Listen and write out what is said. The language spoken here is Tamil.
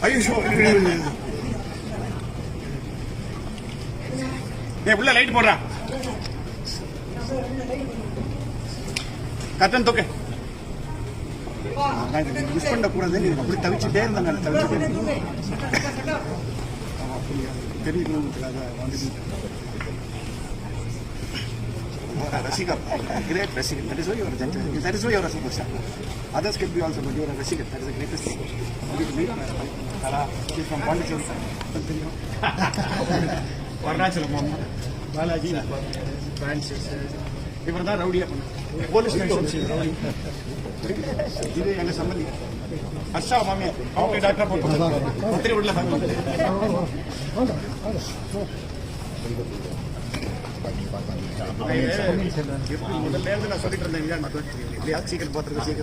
ஐயோ உள்ள லைட் போடுறான். கட்டன் தூக்க மிஸ் பண்ணக்கூடாது. அப்படி தவிச்சுட்டே இருந்தேன். தெரிவிக்கணுங்கிறதுக்காக வந்துட்டு ரசிகர், great rasigar. That is why you are a gentleman. That is why you are a superstar. Others can be also, but you are a rasigar. That is the greatest thing. You meet Kala. She is from Pondicherry. Varnachalam, Balaji, Francis. இவர் தான் ரவுடியா பண்ண போலீஸ் ஸ்டேஷன் ரவுடி. இது எங்க சம்பந்தி ஹர்ஷா மாமியார். அவங்க டாக்டர் போட்டு உள்ள முதல்ல இருந்து நான் சொல்லிட்டு இருந்தேன். சீக்கிரம் பார்த்துருக்கேன்.